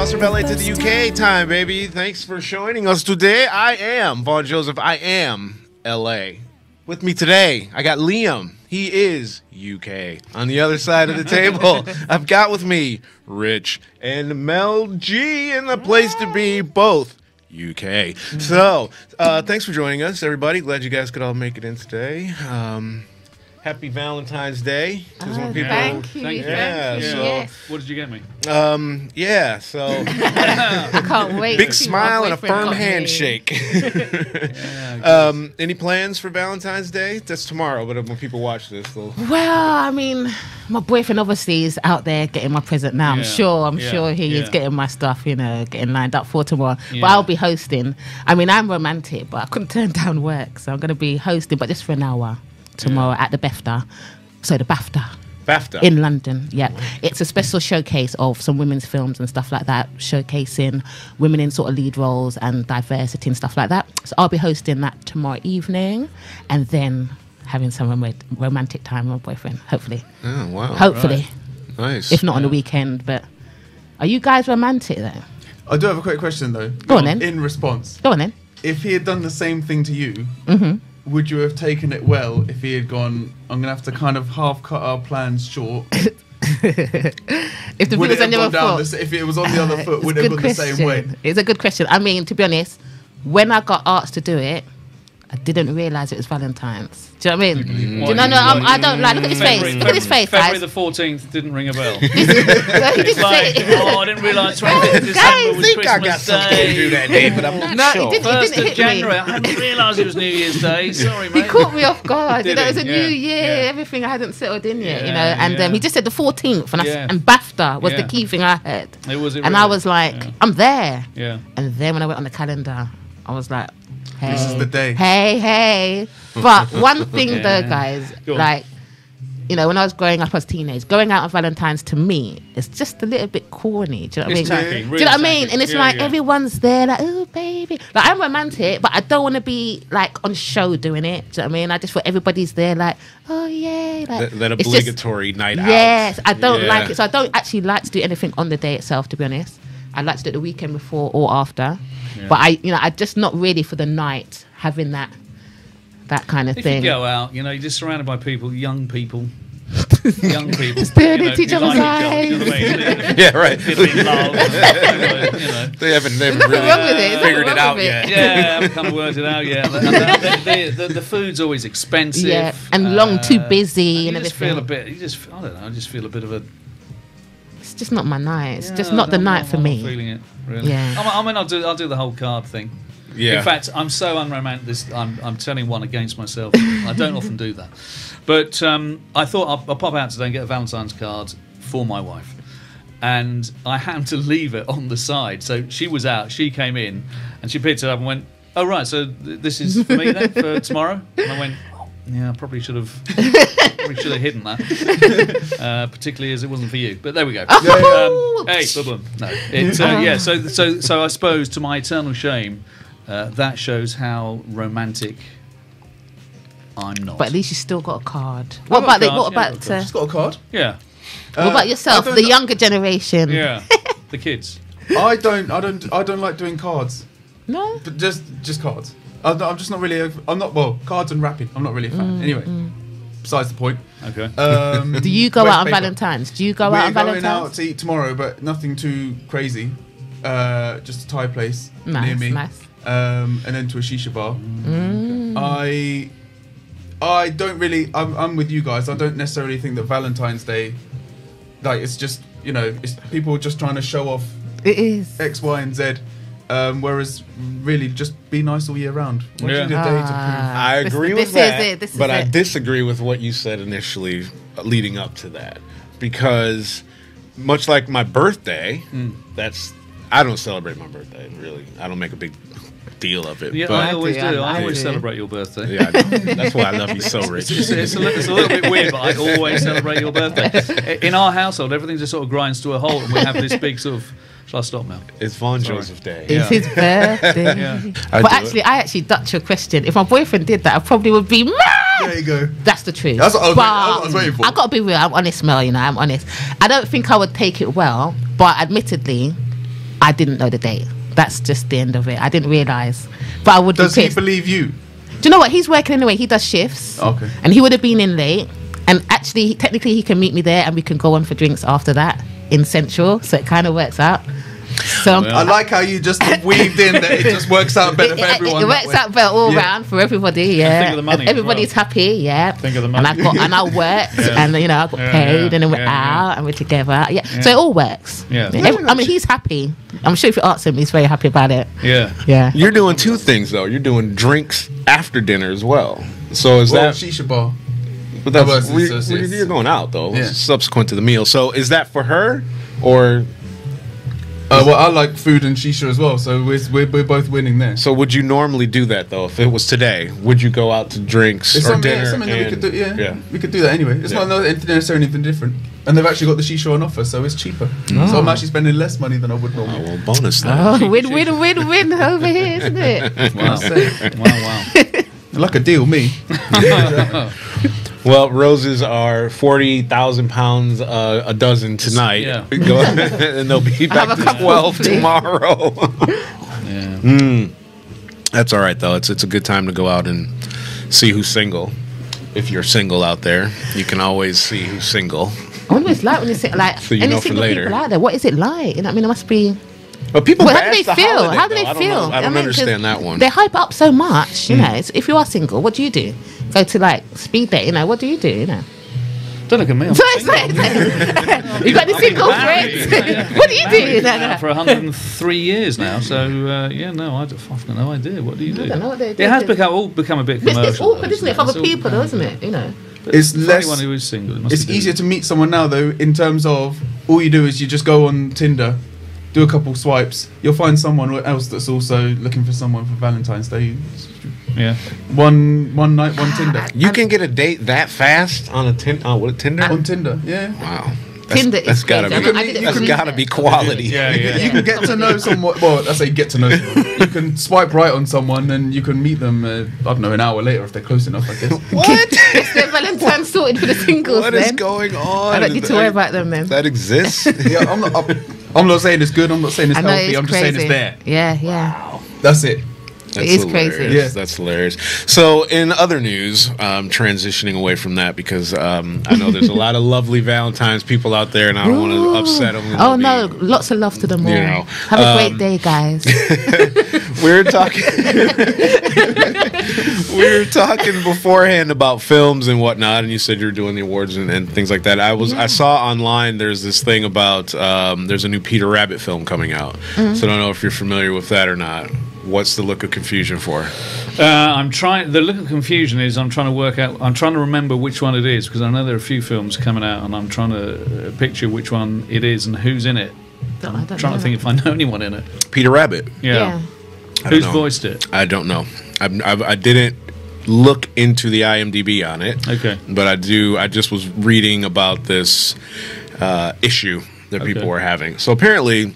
From LA to the UK time, baby. Thanks for joining us today. I am Vaughn Joseph. I am LA. With me today, I got Liam. He is UK. On the other side of the table, I've got with me Rich and Mel G in the place to be, both UK. So, thanks for joining us, everybody. Glad you guys could all make it in today. Happy Valentine's Day. Thank you. Yeah, so, yes. What did you get me? Yeah, so I can't wait. big smile and a firm handshake. Any plans for Valentine's Day? That's tomorrow, but when people watch this, they'll... Well, I mean, my boyfriend obviously is out there getting my present now. I'm sure he is getting my stuff, getting lined up for tomorrow. But I'll be hosting. I mean, I'm romantic, but I couldn't turn down work, so I'm going to be hosting, but just for an hour. Tomorrow at the BAFTA. So the BAFTA in London. Yeah, it's a special showcase of some women's films and stuff like that, showcasing women in sort of lead roles and diversity and stuff like that. So I'll be hosting that tomorrow evening, and then having some romantic time with my boyfriend. Hopefully. Oh wow! Hopefully, right. Nice. If not on the weekend, but are you guys romantic though? I do have a quick question though. Go on then. In response. Go on then. If he had done the same thing to you. Would you have taken it well if he had gone, I'm going to have to kind of half cut our plans short? If the was on the other foot? If it was on the other foot, would it have gone the same way? It's a good question. I mean, to be honest, when I got asked to do it, I didn't realise it was Valentine's. Do you know what I mean? Do you know? I don't like. Look at his face. Look at his face, guys. February the 14th didn't ring a bell. It's like, I didn't realise 25th December was Christmas Day. Do that day, but I'm not sure. 1st of January, I hadn't realised it was New Year's Day. Sorry, mate. He caught me off guard. It was a new year. Everything I hadn't settled in yet, And he just said the 14th, and BAFTA was the key thing I heard. It was. And I was like, I'm there. Yeah. And then when I went on the calendar, I was like, hey, this is the day. Hey. But one thing though, guys, like, when I was growing up as a teenager, going out on Valentine's to me, it's just a little bit corny. Do you know what I mean? Tacky, do you know what I mean? And it's everyone's there, like, oh, baby. Like, I'm romantic, but I don't want to be, like, on show doing it. Do you know what I mean? I just thought everybody's there, like, oh, yeah. Like, that obligatory night out. Yes, I don't like it. So I don't actually like to do anything on the day itself, to be honest. I like to do it the weekend before or after. Yeah. But I just not really for the night having that kind of thing. If you go out, you're just surrounded by people, young people. Staring into each other's eyes. Yeah, right. In love, They haven't really figured it out yet. Yeah, I haven't kind of worked it out yet. And the food's always expensive. Yeah, and long, too busy, and just everything. Feel a bit. I don't know. I just feel a bit of a. It's just not my night. It's just not the night for me. I'm not feeling it, really. Yeah. I mean, I'll do the whole card thing. Yeah. In fact, I'm so unromantic. I'm telling one against myself. I don't often do that, but I thought I'll pop out today and get a Valentine's card for my wife, and I happened to leave it on the side. So she was out. She came in, and she picked it up and went, "Oh right, so this is for me then for tomorrow." And I went, "Yeah, I probably should have hidden that, particularly as it wasn't for you." But there we go. Hey, boom. No, So I suppose, to my eternal shame, that shows how romantic I'm not. But at least you still got a card. What about? She's got a card. Yeah. What about yourself, the younger generation? Yeah, the kids. I don't like doing cards. No, but just cards. I'm just not really. Cards and wrapping. I'm not really a fan. Anyway, besides the point. Okay. Do you go out on Valentine's? Do you go out on Valentine's? We're going out to eat tomorrow, but nothing too crazy. Just a Thai place near me. Nice. And then to a shisha bar. I don't really. I'm with you guys. I don't necessarily think that Valentine's Day, like, it's just it's people just trying to show off. It is X, Y, and Z. Whereas really just be nice all year round. I agree with that, but I disagree with what you said initially leading up to that, because much like my birthday, I don't celebrate my birthday, really. I don't make a big deal of it. Yeah, but I always do. I always celebrate your birthday. Yeah, I know. That's why I love you so, Rich. It's a little bit weird, but I always celebrate your birthday. In our household, everything just sort of grinds to a halt, and we have this big sort of Shall I stop now? It's Von Joseph Day. It's his birthday. But actually, I actually ducked your question. If my boyfriend did that, I probably would be mad. There you go. That's the truth. That's what I was waiting for. I gotta be real. I'm honest, Mel. You know, I'm honest. I don't think I would take it well, but admittedly, I didn't know the date. That's just the end of it. I didn't realise. But I would. Does he believe you? Do you know what? He's working anyway. He does shifts. Okay. And he would have been in late. And actually, technically, he can meet me there, and we can go on for drinks after that in Central. So it kind of works out. So I like how you just weaved in that it just works out better for everyone. It works out better all round for everybody. Yeah, think of the money as everybody's happy. Yeah, Think of the money. And I worked, and you know I got paid, and then we're out, and we're together. Yeah. So it all works. Yeah. I mean, he's happy. I'm sure if you ask him, he's very happy about it. Yeah. Yeah. You're doing two things though. You're doing drinks after dinner as well. So is that shisha bar? But that's it's- you're going out though, Yeah. subsequent to the meal. So is that for her or? Well, I like food and shisha as well, so we're both winning there. So would you normally do that though? If it was today, would you go out to drinks It's or something, dinner? something that we could do. Yeah, we could do that anyway. It's Yeah. not necessarily anything different, and they've actually got the shisha on offer, so it's cheaper. So I'm actually spending less money than I would normally. Oh, well, bonus then. Oh, win over here, isn't it? Wow. Like a deal, me. Well, roses are 40,000 pounds a dozen tonight. Yeah. Go- and they'll be back have a to couple, 12 please. tomorrow. Yeah. That's all right though. It's a good time to go out and see who's single. If you're single out there, you can always see who's single. I wonder what it's like when you sit like So you any know for single later. people out there. What is it like? You know, what I mean, it must be. But people Well, how do bash they the feel? holiday, How do they though. feel? I don't mean, 'cause understand that one. They hype up so much, you know. If you are single, what do you do? Go to like speed date, you know. What do? You know. Don't look at me. I'm So it's like, you got any single married. friends? What do you do? No. for 103 years now. So I've got no idea. What do you do? I don't know what they do. It has become a bit commercial. It's awkward, though, isn't it, for other all people, become- isn't it? You know. But It's for less- anyone who is single. It must It's be easier to meet someone now, though, in terms of all you do is you just go on Tinder, do a couple swipes. You'll find someone else that's also looking for someone for Valentine's Day. Yeah. One night, one Tinder. You can get a date that fast on a Tinder? On Tinder, yeah. Wow. Tinder is that's gotta crazy. be, I did it that's for gotta be quality. Yeah. You can get to know someone. Well, I say get to know someone. You can swipe right on someone and you can meet them, I don't know, an hour later if they're close enough, I guess. What? It's their Valentine's sorted for the singles. What then. is going on? I don't need to worry about them then. That exists? Yeah, I'm not saying it's good, I'm not saying it's I know healthy, it's I'm just crazy. saying it's there. Yeah. That's it. That's is hilarious. crazy. Yeah. That's hilarious. So, in other news, transitioning away from that because I know there's a lot of lovely Valentine's people out there, and I don't want to upset them. Oh no, lots of love to them all. You know, Have a great day, guys. We're talking. We were talking beforehand about films and whatnot, and you said you're doing the awards and things like that. I saw online there's this thing about there's a new Peter Rabbit film coming out. So I don't know if you're familiar with that or not. What's the look of confusion for? I'm trying. The look of confusion is I'm trying to work out. I'm trying to remember which one it is because I know there are a few films coming out, and I'm trying to picture which one it is and who's in it. I don't Trying know. to think if I know anyone in it. Peter Rabbit. Yeah. I don't Who's know. voiced it? I don't know. I didn't look into the IMDb on it. Okay. But I do. I just was reading about this issue that people Okay. were having. So apparently,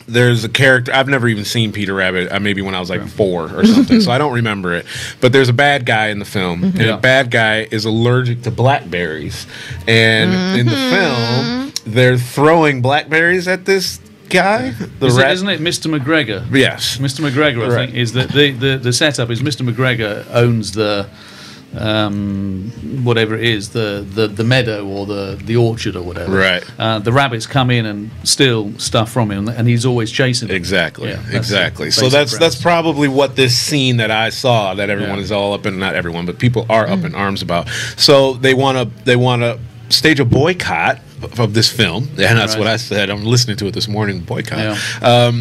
there's a character. I've never even seen Peter Rabbit. Maybe when I was like 4 or something. So I don't remember it. But there's a bad guy in the film, and Yeah. the bad guy is allergic to blackberries. And in the film, they're throwing blackberries at this guy. Isn't it Mr. McGregor? Yes. Mr. McGregor, I Right. think, is that the setup is Mr. McGregor owns the whatever it is, the meadow or the orchard or whatever. Right. The rabbits come in and steal stuff from him, and he's always chasing them. Exactly. Yeah, that's Exactly. the So basic that's premise. probably what this scene that I saw that everyone Yeah. is all up in, not everyone, but people are up in arms about. So they want to stage a boycott of this film, and that's Right. what I said. I'm listening to it this morning. Boycott. Yeah.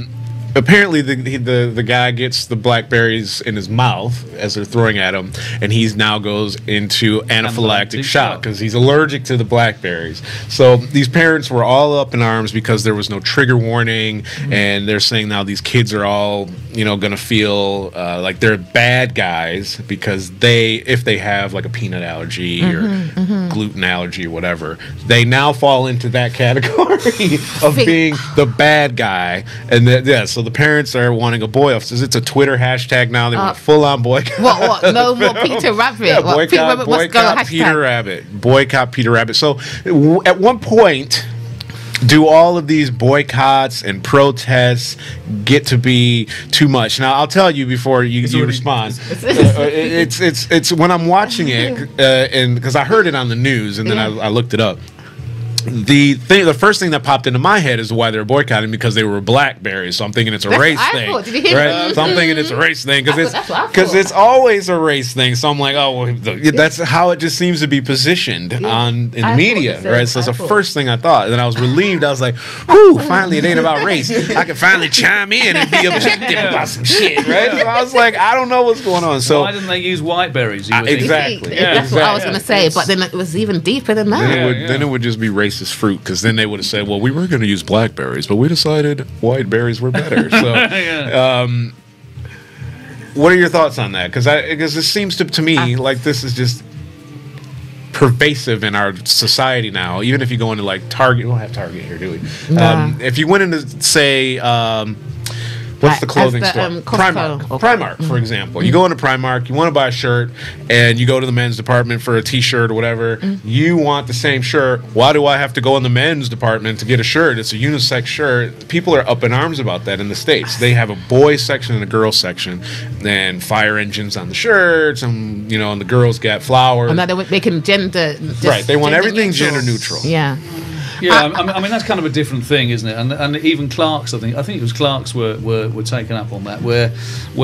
Apparently, the guy gets the blackberries in his mouth as they're throwing at him, and he's now goes into anaphylactic shock because he's allergic to the blackberries. So these parents were all up in arms because there was no trigger warning, and they're saying now these kids are all going to feel like they're bad guys because if they have like a peanut allergy or gluten allergy or whatever, they now fall into that category of being the bad guy. And so the parents are wanting a boy off. It's a Twitter hashtag now. They want a full-on boycott. What? No more Peter Rabbit. Yeah, boycott Peter Rabbit. Boycott Peter Rabbit. So at one point, do all of these boycotts and protests get to be too much? Now, I'll tell you before you respond. It's when I'm watching it, and because I heard it on the news, and then I looked it up. The first thing that popped into my head is why they're boycotting, because they were blackberries. So I'm thinking it's a race thing, right? So I'm thinking it's a race thing because it's always a race thing. So I'm like, oh, well, that's how it just seems to be positioned in the media, right? So it's the first thing I thought, and then I was relieved. I was like, whew, finally it ain't about race. I can finally chime in and be objective about some shit, right? So I was like, I don't know what's going on. So why didn't they use white berries? Exactly. That's what I was going to say, but then it was even deeper than that. Then it would just be racist fruit, because then they would have said, well, we were going to use blackberries, but we decided white berries were better. So what are your thoughts on that? Because it seems to me like this is just pervasive in our society now. Even if you go into like Target, we don't have Target here, do we? If you went into, say, what's the clothing store? Primark, for example. You go into Primark, you want to buy a shirt, and you go to the men's department for a t-shirt or whatever. You want the same shirt. Why do I have to go in the men's department to get a shirt? It's a unisex shirt. People are up in arms about that in the States. They have a boys section and a girls section, and fire engines on the shirts, and and the girls get flowers. And now they're making gender. Right, they want everything gender neutral. Yeah. Yeah, I mean that's kind of a different thing, isn't it? And even Clark's, I think it was Clark's were taken up on that, where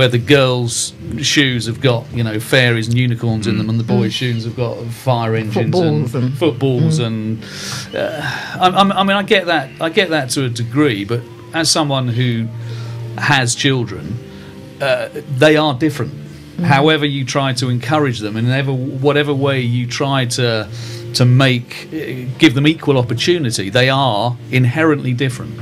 the girls' shoes have got fairies and unicorns in them, and the boys' shoes have got fire engines and footballs and. I mean, I get that to a degree, but as someone who has children, they are different. However you try to encourage them, and whatever way you try to give them equal opportunity, they are inherently different.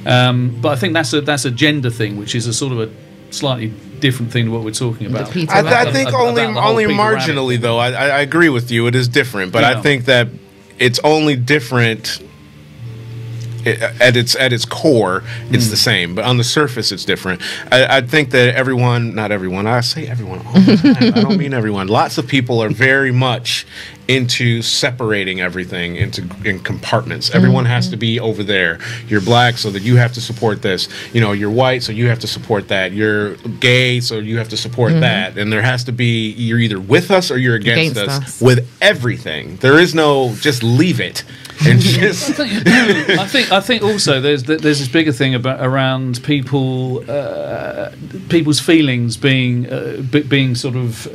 But I think that's a gender thing, which is a sort of a slightly different thing to what we're talking about. I think only marginally, though. I agree with you. It is different, but I think that it's only different. At its core, it's the same, but on the surface, it's different. I think that not everyone. I say everyone all the time. I don't mean everyone. Lots of people are very much into separating everything in compartments. Everyone has to be over there. You're black, so that you have to support this. You're white, so you have to support that. You're gay, so you have to support that. And there has to be, you're either with us or you're against us with everything. There is no just leave it. And just I think also there's this bigger thing around people's feelings being sort of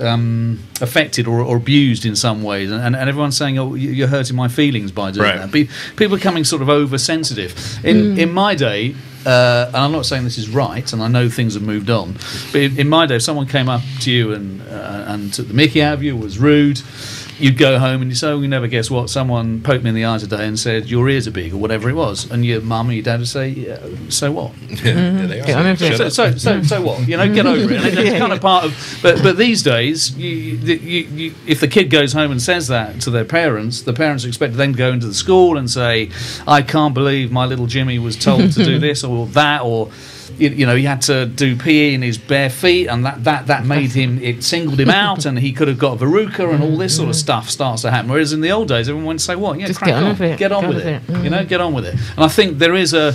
affected or abused in some ways, and everyone's saying, oh, you're hurting my feelings by doing that. People are becoming sort of oversensitive. In my day, and I'm not saying this is right, and I know things have moved on, but in my day, if someone came up to you and took the mickey out of you, was rude, you'd go home and you say, oh, you never guess what, someone poked me in the eye today and said your ears are big, or whatever it was, and your mum and your dad would say, yeah, so what? Yeah, they are. So what? Get over it. And it's kind of part of. But these days, if the kid goes home and says that to their parents, the parents expect them to go into the school and say, I can't believe my little Jimmy was told to do this or that, or he had to do PE in his bare feet, and that made him, it singled him out, and he could have got a verruca, and all this sort of stuff starts to happen. Whereas in the old days, everyone would say, "What? Yeah, just get on with it. Get on with it. Get on with it." And I think there is a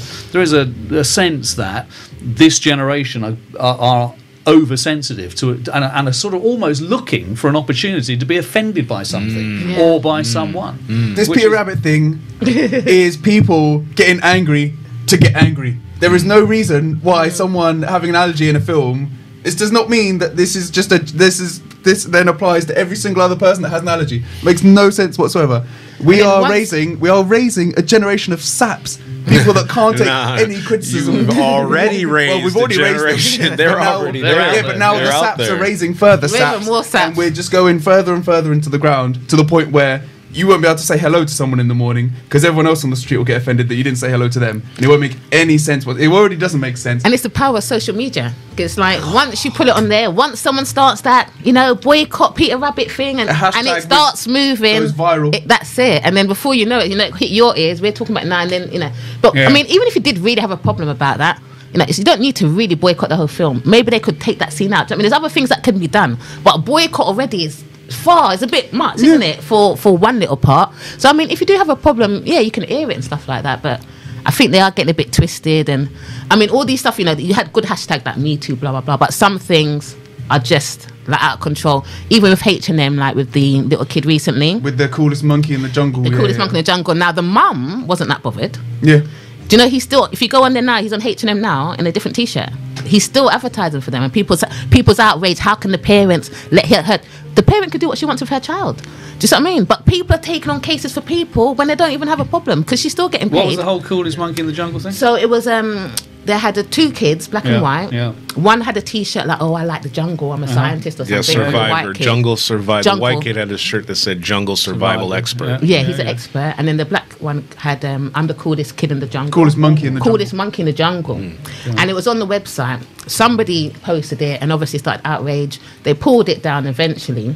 sense that this generation are oversensitive to it, and are sort of almost looking for an opportunity to be offended by something or by someone. This Peter Rabbit thing is people getting angry to get angry. There is no reason why someone having an allergy in a film. This does not mean that this is just this then applies to every single other person that has an allergy. Makes no sense whatsoever. We are raising a generation of saps. People that can't take any criticism. You've already raised the generation. They're already there. Yeah, but now the saps are raising further saps. And we're just going further and further into the ground, to the point where you won't be able to say hello to someone in the morning because everyone else on the street will get offended that you didn't say hello to them, and it won't make any sense. It already doesn't make sense. And it's the power of social media. It's like once you put it on there, once someone starts that, boycott Peter Rabbit thing, and it starts moving, goes viral. That's it. And then before you know it, it hit your ears. We're talking about it now, and then But I mean, even if you did really have a problem about that, you don't need to really boycott the whole film. Maybe they could take that scene out. I mean, there's other things that can be done, but a boycott already is it's a bit much, isn't it, for one little part. So I mean, if you do have a problem, you can air it and stuff like that, but I think they are getting a bit twisted. And I mean, all these stuff, you had good hashtag like Me Too, blah blah blah, but some things are just like out of control. Even with H&M, like with the little kid recently, with the coolest monkey in the jungle. Monkey in the jungle. Now the mum wasn't that bothered. Yeah. Do you know he's still? If you go on there now, he's on H&M now in a different T-shirt. He's still advertising for them, and people's outraged. How can the parents let her? The parent could do what she wants with her child. Do you see what I mean? But people are taking on cases for people when they don't even have a problem because she's still getting paid. What was the whole coolest monkey in the jungle thing? So it was they had two kids, black and white. Yeah. One had a T-shirt like, "Oh, I like the jungle. I'm a scientist" or something. Yeah, survivor, jungle survivor. The white kid had a shirt that said "Jungle Survival Expert." Yeah, he's an expert. And then the black one had "I'm the coolest kid in the jungle." Coolest monkey in the jungle. Coolest monkey in the jungle. And it was on the website. Somebody posted it and obviously started outrage. They pulled it down eventually.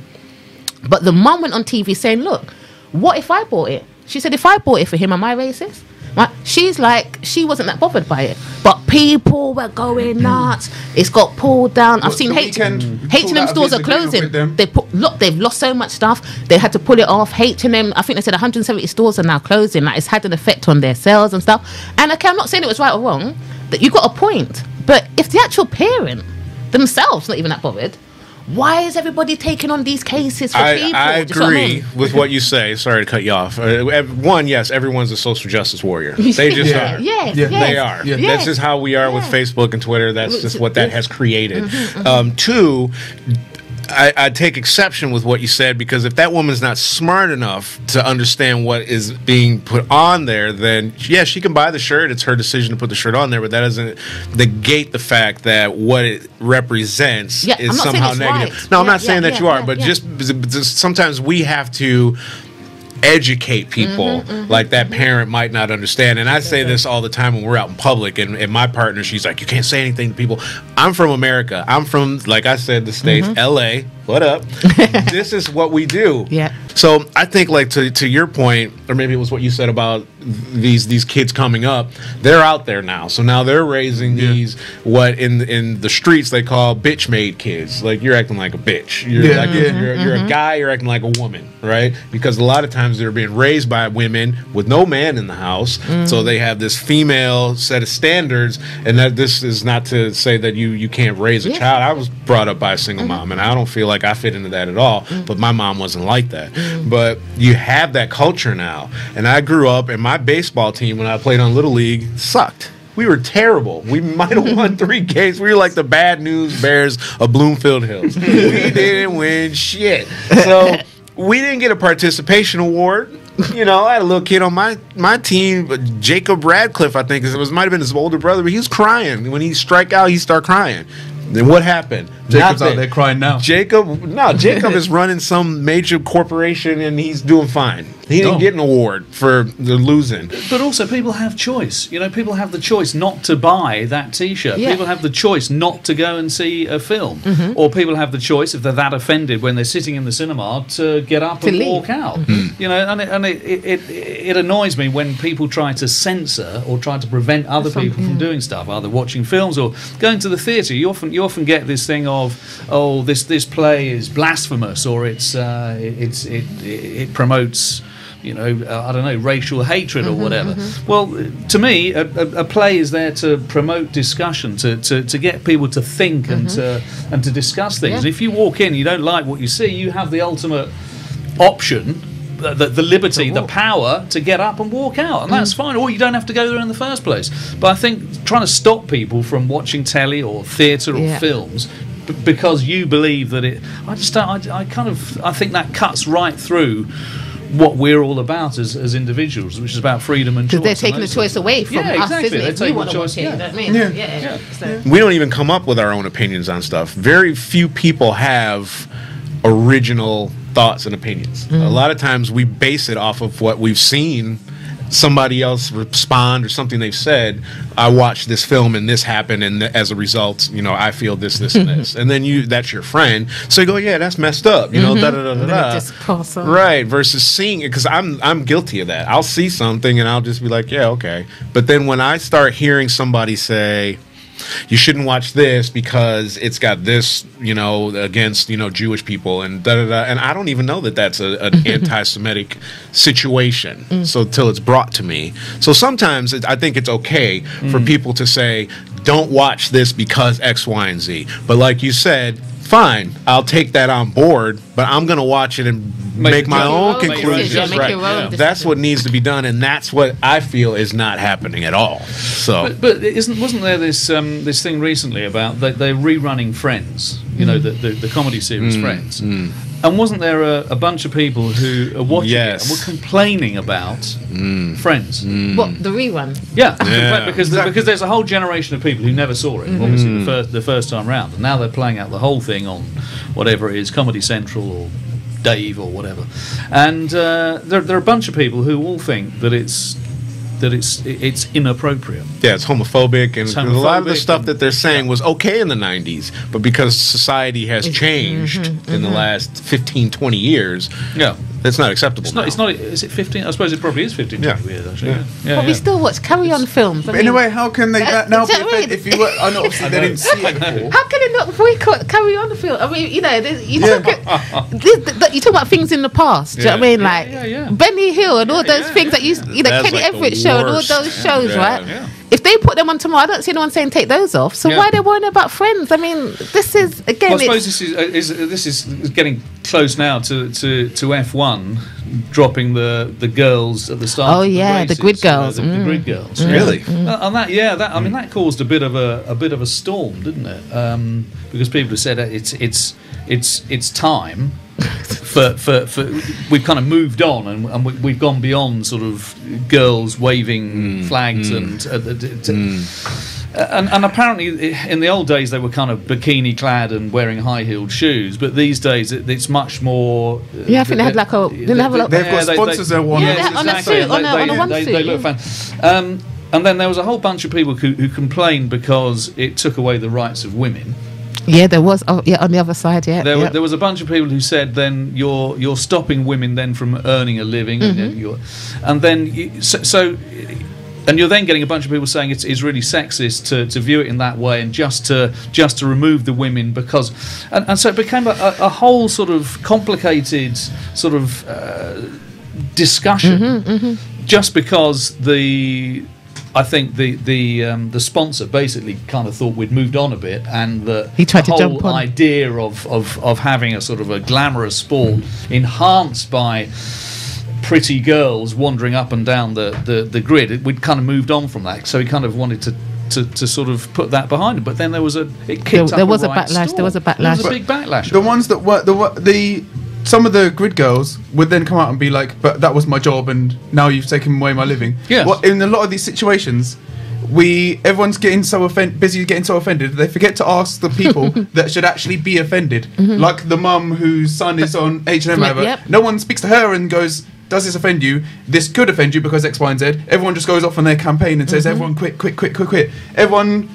But the mum went on TV saying, "Look, what if I bought it?" She said, "If I bought it for him, am I racist?" Right? She's like, she wasn't that bothered by it, but people were going nuts. It's got pulled down. I've seen H&M stores are closing. They've lost so much stuff. They had to pull it off. H&M, I think they said 170 stores are now closing. Like, it's had an effect on their sales and stuff. And okay, I'm not saying it was right or wrong. That you got a point, but if the actual parent themselves not even that bothered, why is everybody taking on these cases for people? I agree with what you say. Sorry to cut you off. One, yes, everyone's a social justice warrior. They just are. Yes. They are. Yes. That's just how we are with Facebook and Twitter. That's just what that has created. Two, I take exception with what you said, because if that woman's not smart enough to understand what is being put on there, then yeah, she can buy the shirt. It's her decision to put the shirt on there, but that doesn't negate the fact that what it represents is somehow negative. Right. No, I'm not saying that you are, but just sometimes we have to educate people like that parent might not understand. And I say this all the time when we're out in public, and my partner, she's like, you can't say anything to people. I'm from America. I'm from, like I said, the States, LA. What up? This is what we do. Yeah. So I think, like, to your point, or maybe it was what you said about these kids coming up, they're out there now. So now they're raising these, what in the streets they call bitch made kids. Like, you're acting like a bitch. You're a guy, you're acting like a woman, right? Because a lot of times they're being raised by women with no man in the house. So they have this female set of standards, and that this is not to say that you can't raise a child. I was brought up by a single mom, and I don't feel like I fit into that at all, but my mom wasn't like that. But you have that culture now, and I grew up, and my baseball team when I played on Little League sucked. We were terrible. We might have won 3 games. We were like the Bad News Bears of Bloomfield Hills. We didn't win shit. So we didn't get a participation award. You know, I had a little kid on my team, Jacob Radcliffe, I think it might have been his older brother, but he was crying. When he strike out, he start crying. Then what happened? Jacob's out there crying now. Jacob is running some major corporation, and he's doing fine. He didn't get an award for the losing. But also, people have choice. You know, people have the choice not to buy that T-shirt. Yeah. People have the choice not to go and see a film. Or people have the choice, if they're that offended when they're sitting in the cinema, to get up and walk out. You know, and it annoys me when people try to censor or try to prevent other people from doing stuff, either watching films or going to the theatre. You often get this thing of, oh, this play is blasphemous, or it promotes, you know, I don't know, racial hatred or whatever. Well, to me, a play is there to promote discussion, to get people to think and to discuss things. And if you walk in, you don't like what you see, you have the ultimate option, the liberty, the power to get up and walk out, and that's fine. Or you don't have to go there in the first place. But I think trying to stop people from watching telly or theatre or films because you believe that I think that cuts right through what we're all about as individuals, which is about freedom and choice. Because they're taking the choice away from us, exactly. isn't it? They're taking the choice. You know what I mean? So. We don't even come up with our own opinions on stuff. Very few people have original thoughts and opinions. A lot of times we base it off of what we've seen somebody else respond or something they've said. I watched this film and this happened, and as a result, you know, I feel this, this, and this. And then that's your friend, so you go, yeah, that's messed up, you know, da da da da da. Just cross on. Right, versus seeing it, because I'm guilty of that. I'll see something and I'll just be like, yeah, okay. But then when I start hearing somebody say, you shouldn't watch this because it's got this, you know, against, you know, Jewish people and da da da. And I don't even know that that's an anti-Semitic situation. So till it's brought to me. So sometimes I think it's okay for people to say, don't watch this because X, Y, and Z. But like you said, fine, I'll take that on board, but I'm going to watch it and make my own conclusions. Right. That's what needs to be done, and that's what I feel is not happening at all. So, but wasn't there this this thing recently about they're rerunning Friends? You know, the comedy series Friends. And wasn't there a bunch of people who are watching it and were complaining about Friends? What, the rerun? Yeah. Because there's a whole generation of people who never saw it, obviously, the first time round. And now they're playing out the whole thing on whatever it is, Comedy Central or Dave or whatever. And there are a bunch of people who all think that it's inappropriate. Yeah, it's homophobic, and a lot of the stuff that they're saying was okay in the 90s, but because society has changed in the last 15, 20 years, it's not acceptable. It's not. Is it 15? I suppose it probably is 15, 20 years, actually. But we still watch carry-on films. But in a way, how can they now be offended if you were... I know, obviously, they didn't see it before. How can they not boycott carry-on film? I mean, you know, you talk about things in the past. Do you know what I mean? Like Benny Hill and all those things that you know, Kenny Everett show and all those shows, right? Yeah. If they put them on tomorrow, I don't see anyone saying take those off. So why are they worrying about Friends? I mean, this is again. Well, I suppose this is getting close now to F1 dropping the girls at the start. Oh of the yeah, races, the grid girls. The grid girls. Really? And I mean that caused a bit of a storm, didn't it? Because people have said it's time. For we've kind of moved on and we've gone beyond sort of girls waving flags and apparently in the old days they were kind of bikini clad and wearing high-heeled shoes, but these days it's much more. They've I think they had like a. They've got sponsors that want. Yes, on a suit, on a one suit. They look fun. And then there was a whole bunch of people who complained because it took away the rights of women. Yeah, there was. On the other side, there was a bunch of people who said then you're stopping women then from earning a living, and you're then getting a bunch of people saying it's really sexist to view it in that way, and just to remove the women because, and so it became a whole sort of complicated sort of discussion, just because I think the sponsor basically kind of thought we'd moved on a bit, and the whole idea of having a sort of a glamorous sport enhanced by pretty girls wandering up and down the grid, we'd kind of moved on from that. So he kind of wanted to sort of put that behind him. But then there was a backlash. There was a backlash. There was a big backlash. The ones that were some of the grid girls would then come out and be like, but that was my job and now you've taken away my living. Yes. Well, in a lot of these situations, everyone's getting so busy getting so offended, they forget to ask the people that should actually be offended. Like the mum whose son is on H&M, no one speaks to her and goes, does this offend you? This could offend you because X, Y, and Z. Everyone just goes off on their campaign and says, everyone quit. Everyone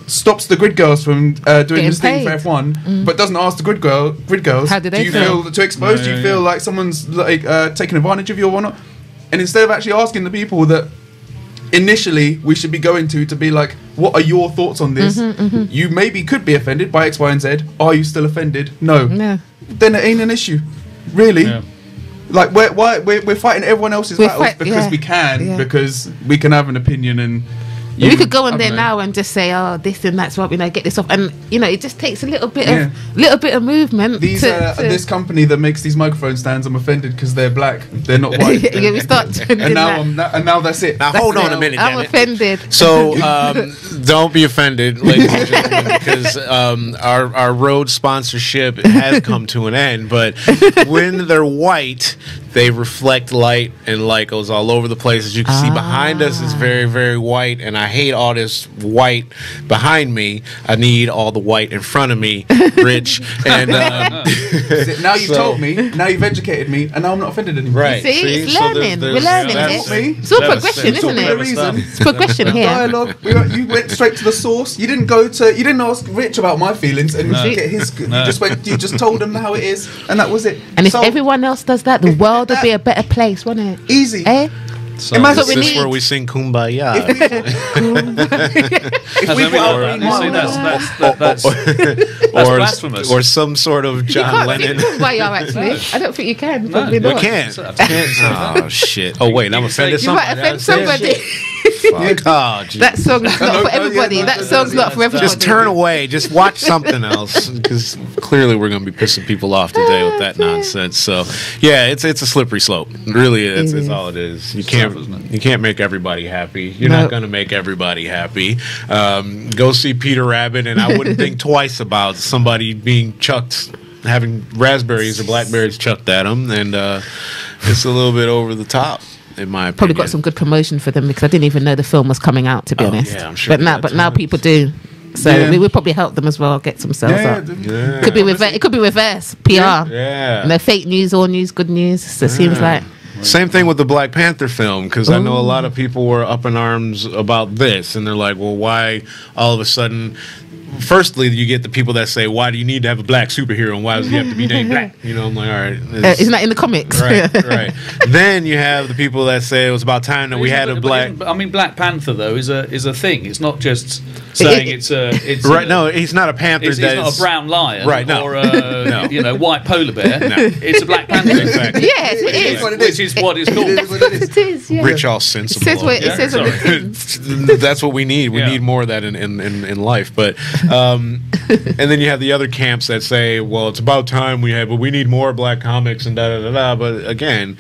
stops the grid girls from doing this thing for F1, but doesn't ask the grid girls. How do they feel too exposed? Do you feel like someone's like taking advantage of you or whatnot? And instead of actually asking the people that initially we should be going to be like, what are your thoughts on this? You maybe could be offended by X, Y, and Z. Are you still offended? No. Then it ain't an issue, really. Like we're fighting everyone else's battles because we can, because we can have an opinion and. We could go on there now and just say, "Oh, this and that's what get this off," and it just takes a little bit of movement. This company that makes these microphone stands, I'm offended because they're black, they're not white. We start and now that's it. Now hold on a minute. I'm offended. So don't be offended, ladies and gentlemen, because our road sponsorship has come to an end. But when they're white, they reflect light, and light goes all over the place. As you can see behind us, it's very, very white, and I hate all this white behind me. I need all the white in front of me, Rich. And now you've told me, now you've educated me, and now I'm not offended anymore. right. See, it's learning. We're learning it. It's all progression, isn't it? It's progression here. Dialogue. You went straight to the source. You didn't ask Rich about my feelings and get his. You just told him how it is, and that was it. And if everyone else does that, the world would be a better place, wouldn't it? Easy. Eh? So Imagine is we this need. where we sing Kumbaya? That's blasphemous. Or some sort of You John can't Lennon. sing Kumbaya, actually. I don't think you can. Probably We not. can't. Oh shit! Oh wait, I'm offended. You might offend somebody. Fuck. Oh, geez. That song is not for everybody. That song's not for everybody. Just turn away. Just watch something else, because clearly we're going to be pissing people off today with that nonsense. So, yeah, it's a slippery slope. Really, it's all it is. You can't make everybody happy. You're not going to make everybody happy. Go see Peter Rabbit, and I wouldn't think twice about somebody being chucked, having raspberries or blackberries chucked at them, and it's a little bit over the top. In my opinion. Probably got some good promotion for them, because I didn't even know the film was coming out, to be honest. Yeah, I'm sure. But now people do. So we would probably help them as well, get some sales up. Yeah. Could be it could be reverse PR. Yeah. No fake news, all news, good news. So it seems like. Same thing with the Black Panther film, because I know a lot of people were up in arms about this, and they're like, well, why all of a sudden... Firstly, you get the people that say, why do you need to have a black superhero, and why does he have to be named black? You know, I'm like, all right. Isn't that in the comics? Right. Then you have the people that say it was about time that we had a black... I mean, Black Panther, though, is a thing. It's not just saying it's right, no, he's not a panther. He's not a brown lion, right, no. or a white polar bear. No. It's a Black Panther. Exactly. Yes, it is. Which is what it's called. It is, yeah. Rich, all sensible. It says on the tin. That's what we need. We need more of that in life. But and then you have the other camps that say, well, it's about time but we need more black comics and da-da-da-da. But again,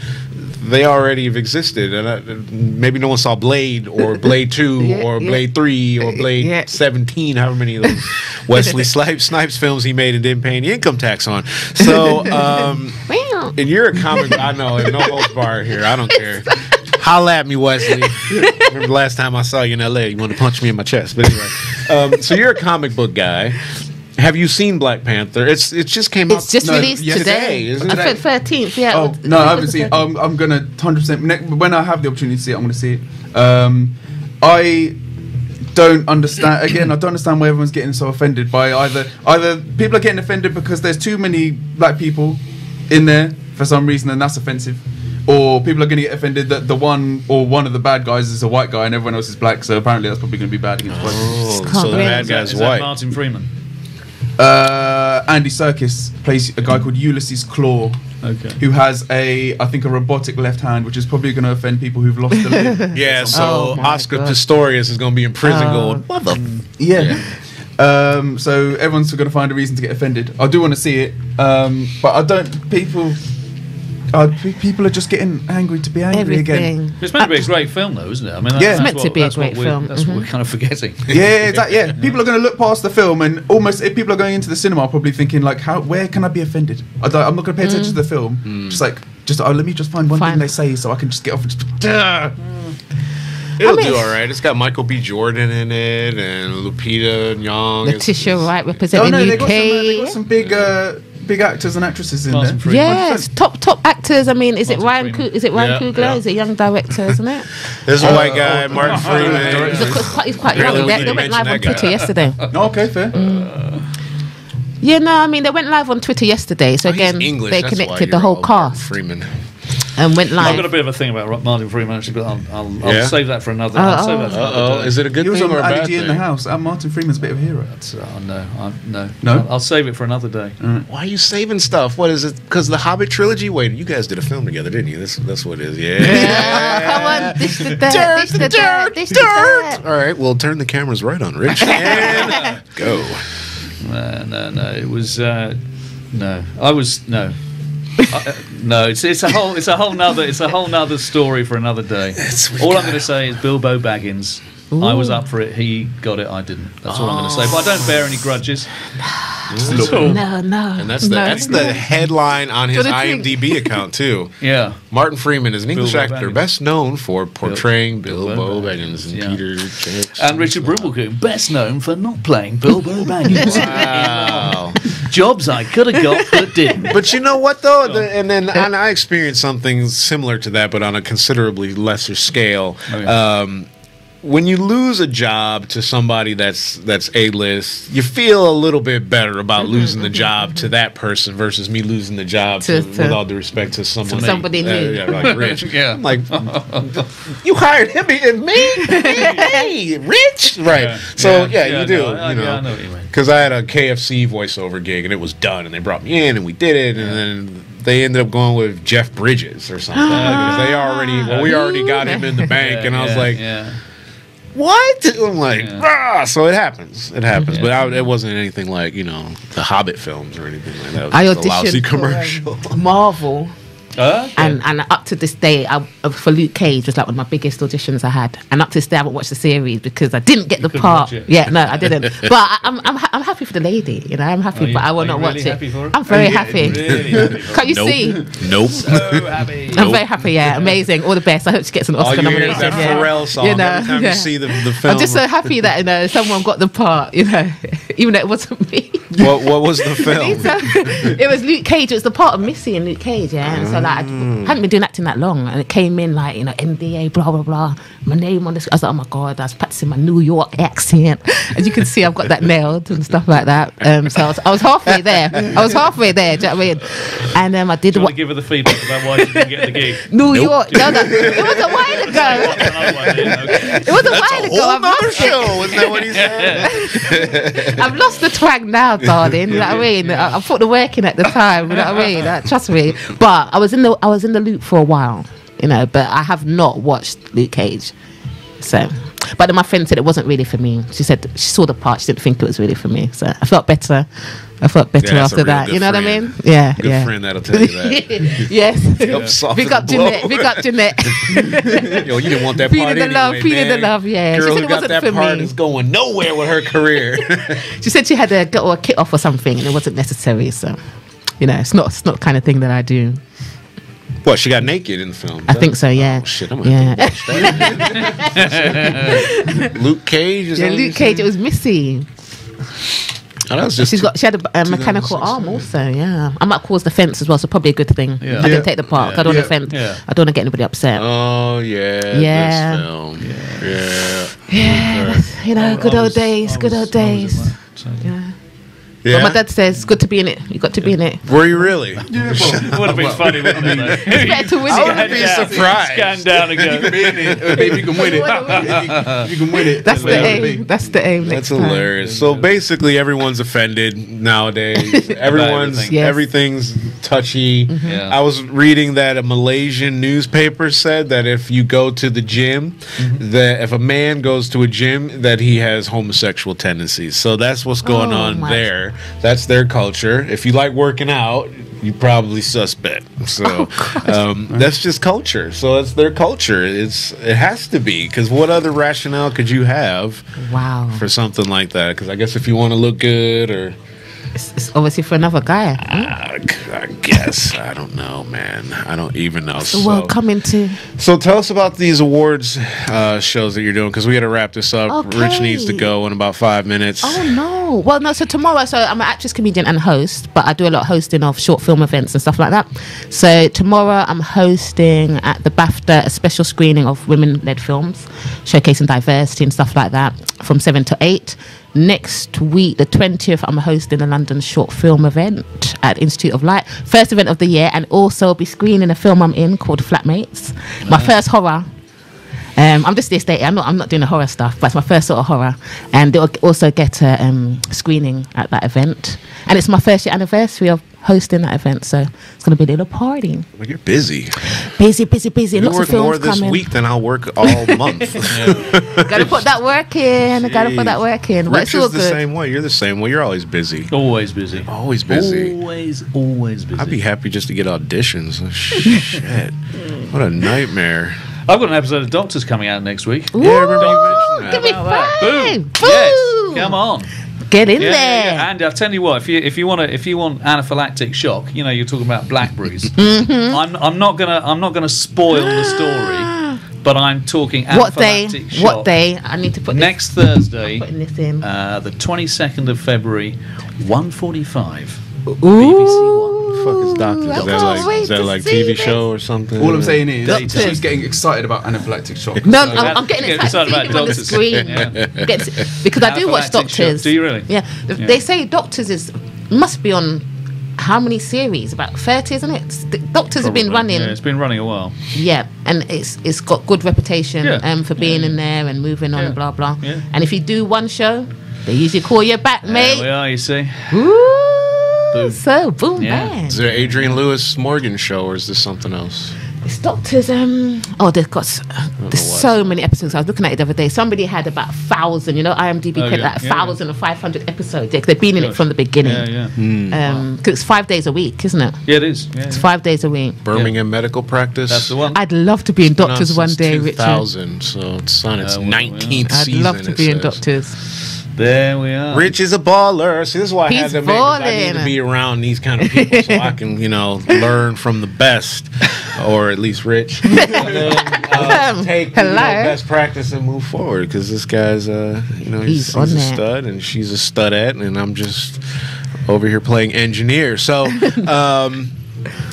they already have existed. And maybe no one saw Blade or Blade 2 or Blade 3 or Blade 17, however many of those Wesley Snipes films he made and didn't pay any income tax on. So, and you're a comic, I know, and no holds bar here. I don't care. Holla at me, Wesley. Remember the last time I saw you in L.A., you wanted to punch me in my chest. But anyway, so you're a comic book guy. Have you seen Black Panther? It just came out. It's just released today, isn't it? I think 13th. Yeah. Oh no, I haven't seen it. I'm gonna 100%. When I have the opportunity to see it, I'm gonna see it. I don't understand. Again, I don't understand why everyone's getting so offended by either people are getting offended because there's too many black people in there for some reason, and that's offensive. Or people are going to get offended that one of the bad guys is a white guy and everyone else is black, so apparently that's probably going to be bad against white people. So the bad guy's is white. That Martin Freeman? Andy Serkis plays a guy called Ulysses Claw, who has I think a robotic left hand, which is probably going to offend people who've lost a limb. Yeah, so Oscar Pistorius is going to be in prison going, what the... So everyone's going to find a reason to get offended. I do want to see it, but I don't... People are just getting angry to be angry again. It's meant to be a great film, though, isn't it? I mean, it's meant to be a great film. That's what we're kind of forgetting. Yeah. People are going to look past the film, and almost if people are going into the cinema, probably thinking like, where can I be offended? I'm not going to pay attention to the film. Let me just find one thing they say, so I can just get off and just. It'll do all right. It's got Michael B. Jordan in it, and Lupita Nyong'o. Letitia Wright representing UK. They got some big actors and actresses in there. Yes, top actors. I mean, is it Ryan Coogler? Yeah. Is it a young director, isn't it? There's a white guy, Martin Freeman. He's quite young. They went live on Twitter yesterday. Okay, fair. Yeah, no, I mean, they went live on Twitter yesterday. So again, they connected the whole cast. Freeman. And went live. I've got a bit of a thing about Martin Freeman, actually, but I'll save that for another. I'll save that for another day. Is it a good thing or a bad thing? He was on in the House, and Martin Freeman's a bit of a hero. No. I'll save it for another day. Why are you saving stuff? What is it? Because the Hobbit trilogy? Wait, you guys did a film together, didn't you? That's what it is. Yeah. Come on, dish the dirt. All right, well, turn the cameras right on, Rich, and go. No. It was no. I was no. No, it's a whole nother story for another day. All I'm going to say is Bilbo Baggins I was up for it. He got it. I didn't. That's all I'm going to say. But I don't bear any grudges. No. And that's the headline on his IMDb account too. Yeah. Martin Freeman is an English Bilbo actor Baggins. best known for portraying Bilbo Bilbo Baggins and yeah. Peter Jackson. And Richard Brimblecoon, best known for not playing Bilbo Baggins. Wow. Jobs I could have got but didn't. But you know what though, and I experienced something similar to that, but on a considerably lesser scale. Oh, yeah. When you lose a job to somebody that's A-list, you feel a little bit better about losing the job to that person versus me losing the job to with all due respect to somebody new. Yeah, like Rich. Yeah. I'm like, you hired him and me? Hey, Rich? Right. Yeah. So, you do. No, I know what you mean. Because I had a KFC voiceover gig and it was done and they brought me in and we did it and then they ended up going with Jeff Bridges or something. Because we already got him in the bank and I was like, what? I'm like, so it happens. It happens. But it wasn't anything like, the Hobbit films or anything like that. It was I just a lousy auditioned commercial. for Marvel. Okay. And up to this day, for Luke Cage was like one of my biggest auditions I had. And up to this day, I haven't watched the series because I didn't get the part. Yeah, no, I didn't. But I'm happy for the lady. I'm happy, but I will not watch it. I'm very happy. Really happy for Can't you see? Nope. So happy. I'm very happy. Yeah, amazing. All the best. I hope she gets an Oscar you hear nomination. that Pharrell song every time you see the film. I'm just so happy that someone got the part. Even though it wasn't me. What was the film? It was Luke Cage. It was the part of Missy in Luke Cage. Yeah, and so like I hadn't been doing acting that long, and it came in like NDA, blah blah blah. My name on this. I was like, oh my god, I was practicing my New York accent. As you can see, I've got that nailed and stuff like that. So I was halfway there. Do you know what I mean? And I did. Do you want to give her the feedback about why she didn't get the gig? New York. No, it was a while ago. It was a while ago. Whole nother show. Isn't that what he said? I've lost the twang now, darling. You know what I mean? I put the work in at the time. You know what I mean? Trust me. But I was in the loop for a while, but I have not watched Luke Cage. So, but then my friend said it wasn't really for me. She said she saw the part, she didn't think it was really for me. So I felt better. After that. You know what I mean? Yeah, good friend that'll tell you that. Yes. Big up Jeanette. Big up Jeanette. Yo, you didn't want that part anyway, feeling the love. Yeah. Girl she said who it got wasn't that for part me. is going nowhere with her career. She said she had to get a kit off or something, and it wasn't necessary. So, it's not the kind of thing that I do. What, she got naked in the film? I think so, yeah. Oh, shit, I'm going to watch that. Luke Cage? Luke Cage, it was Missy. Oh, that was just she had a mechanical arm also, yeah. I might cause the fence as well, so probably a good thing. I didn't take the part, I don't want to offend. I don't want to get anybody upset. Oh, yeah. Yeah. This film. Yeah. Good old days. Yeah. But my dad says, good to be in it. You got to be in it. Were you really? Yeah, it would have been funny, wouldn't it? It's better to win it. I would be surprised. Scan down and go. You can be in it. Maybe you can win it. You can win it. That's the aim. That's the aim. That's hilarious. So basically, everyone's offended nowadays. Everything's touchy. Yeah. I was reading that a Malaysian newspaper said that if you go to the gym, that if a man goes to a gym, that he has homosexual tendencies. So that's what's going on there. That's their culture. If you like working out, you probably suspect. So that's just culture. So that's their culture. It has to be, because what other rationale could you have for something like that? Because I guess if you want to look good, or it's obviously for another guy. I guess. I don't know, man. I don't even know. The world coming to. So tell us about these awards shows that you're doing, because we got to wrap this up. Okay. Rich needs to go in about 5 minutes. Oh no! Well, no. So tomorrow, I'm an actress, comedian, and host, but I do a lot of hosting of short film events and stuff like that. So tomorrow, I'm hosting at the BAFTA a special screening of women-led films, showcasing diversity and stuff like that, from 7 to 8. Next week, the 20th, I'm hosting a London short film event at Institute of Light. First event of the year, and also I'll be screening a film I'm in called Flatmates. My first horror. I'm just the estate. I'm not doing the horror stuff, but it's my first sort of horror. And they'll also get a screening at that event. And it's my first year anniversary of hosting that event, so it's going to be a little party. Well, you're busy. Busy. You Lots work of films more this coming. week than I'll work all month. Gotta put that work in. But Rich it's all is the good. same way. You're the same way. You're always busy. Always busy. Always busy. Always busy. I'd be happy just to get auditions. Shit. What a nightmare. I've got an episode of Doctors coming out next week. Ooh, Yeah, I remember you mentioned that. give me Boom. five. Boom. Yes, come on. Get in Yeah, there. yeah. And I'll tell you what, if you want anaphylactic shock, you know, you're talking about blackberries. Mm-hmm. I'm not gonna spoil the story, but I'm talking anaphylactic shock. What day? I need to put Next Thursday, putting this in. the 22nd of February, 1:45. Ooh. BBC One. Fuck is Doctors? I Is can't that wait like to TV see this. show or something? All I'm saying is, Doctors. she's getting excited about anaphylactic shock. No, So- I'm getting Get excited excited to see about him on the Doctors. screen. Yeah. Because I do watch Anaphylactic shock. Doctors. Do you really? Yeah. Yeah. They say Doctors must be on how many series? About 30, isn't it? Doctors have been Probably. running. Yeah, it's been running a while. Yeah, and it's got good reputation Yeah. for being in there and moving on Yeah. and blah blah. Yeah. And if you do one show, they usually call you back, There we mate. are, you see. Ooh, Boom. so boom Yeah. bang. Is there an Adrian Lewis Morgan show, or is this something else? It's Doctors. They've got there's so many episodes. I was looking at it the other day. Somebody had about 1,000. You know, IMDb Oh, credit yeah. like Yeah. 1,500 episodes. They've been in it Gosh. from the beginning. Yeah, yeah. Because it's 5 days a week, isn't it? Yeah, it is. Yeah, It's yeah. 5 days a week. Birmingham Medical Practice. That's the one. I'd love to be in Been on Doctors one since day, Richard. 2000, so it's on its well, 19th I'd season. love to it be in says. Doctors. There we are. Rich is a baller. See, this is why I He's had to make. I need to balling. be around these kind of people so I can, learn from the best, or at least Rich. And then, take Hello. best practice and move forward. Because this guy's, he's on a there. stud, and she's a studette, and I'm just over here playing engineer. So,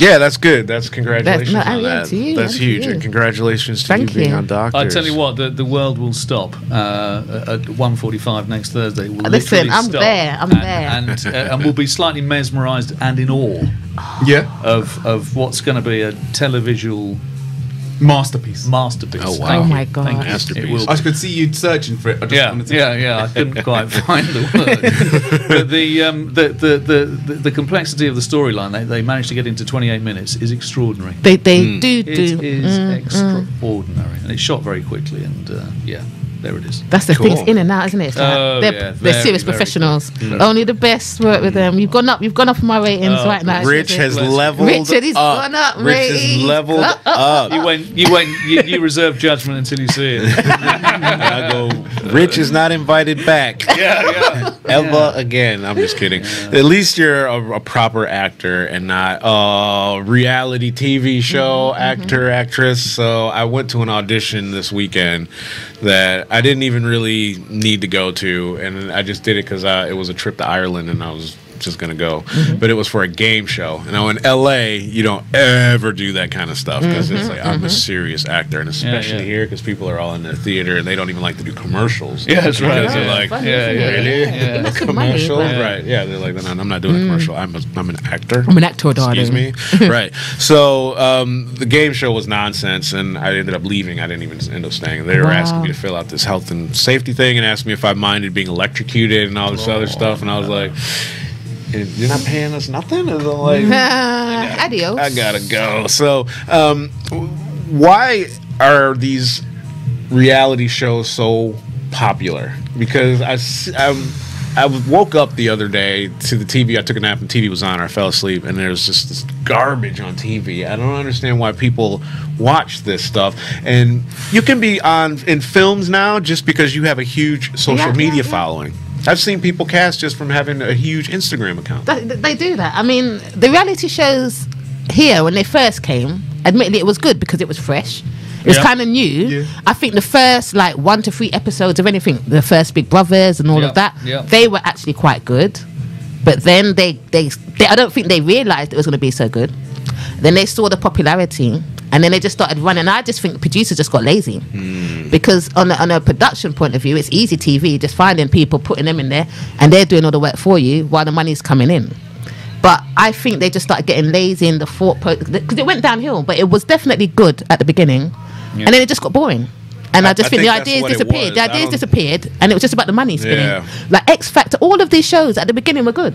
yeah, that's good. That's congratulations on yeah, that. to you, That's and to huge, you. and congratulations to Thank you being you. on Doctors. I tell you what, the world will stop at 1:45 next Thursday. Will Listen, literally I'm stop. there, I'm there. And we'll be slightly mesmerised and in awe Yeah, of what's going to be a televisual masterpiece. masterpiece. Oh, wow. Thank Oh, you. my God. Thank you. Masterpiece. It will I could see you searching for it. I just wanted to Yeah. I couldn't quite find the word. But the complexity of the storyline they managed to get into 28 minutes is extraordinary. They do. It is extraordinary, and it's shot very quickly. And there it is. That's the Cool. thing. It's in and out, isn't it? It's like Oh, they're yeah, they're very, serious very professionals. Only the best work with them. You've gone up on my ratings right now. Rich has Bless you. leveled Richard, he's up. gone up, Rich has ratings. leveled Up. up. You reserve judgment until you see it. I go, Rich is not invited back yeah. ever again. I'm just kidding. At least you're a proper actor and not a reality TV show actor, actress. So I went to an audition this weekend that I didn't even really need to go to, and I just did it because it was a trip to Ireland and I was just gonna go, but it was for a game show. And now in LA, you don't ever do that kind of stuff because it's like I'm a serious actor, and especially here because people are all in the theater and they don't even like to do commercials. Yeah, that's right. They're Yeah. like, Funny, yeah, isn't yeah, it? really? yeah. Lots A of money, commercial, but- right? Yeah, they're like, no, I'm not doing a commercial. I'm an actor. I'm an actor, darling. Excuse me. Right. So the game show was nonsense, and I ended up leaving. I didn't even end up staying. They were Wow. asking me to fill out this health and safety thing, and asked me if I minded being electrocuted and all this other stuff, and I was like, "You're not paying us nothing?" And I'm like, Adios. I gotta go. So, why are these reality shows so popular? Because I woke up the other day to the TV. I took a nap and TV was on. I fell asleep, and there's just this garbage on TV. I don't understand why people watch this stuff. And you can be in films now just because you have a huge social media following. I've seen people cast just from having a huge Instagram account. They do that. I mean, the reality shows here, when they first came, admittedly, it was good because it was fresh. It was kind of new. Yeah. I think the first 1 to 3 episodes of anything, the first Big Brothers and all of that, they were actually quite good. But then they I don't think they realised it was going to be so good. Then they saw the popularity, and then they just started running. I just think producers just got lazy because on a production point of view, it's easy TV, just finding people, putting them in there, and they're doing all the work for you while the money's coming in. But I think they just started getting lazy in the thought because it went downhill. But it was definitely good at the beginning, and then it just got boring. And I just think the think that's ideas what it disappeared. was. The I ideas don't- disappeared, and it was just about the money spinning. Yeah. Like X Factor, all of these shows at the beginning were good.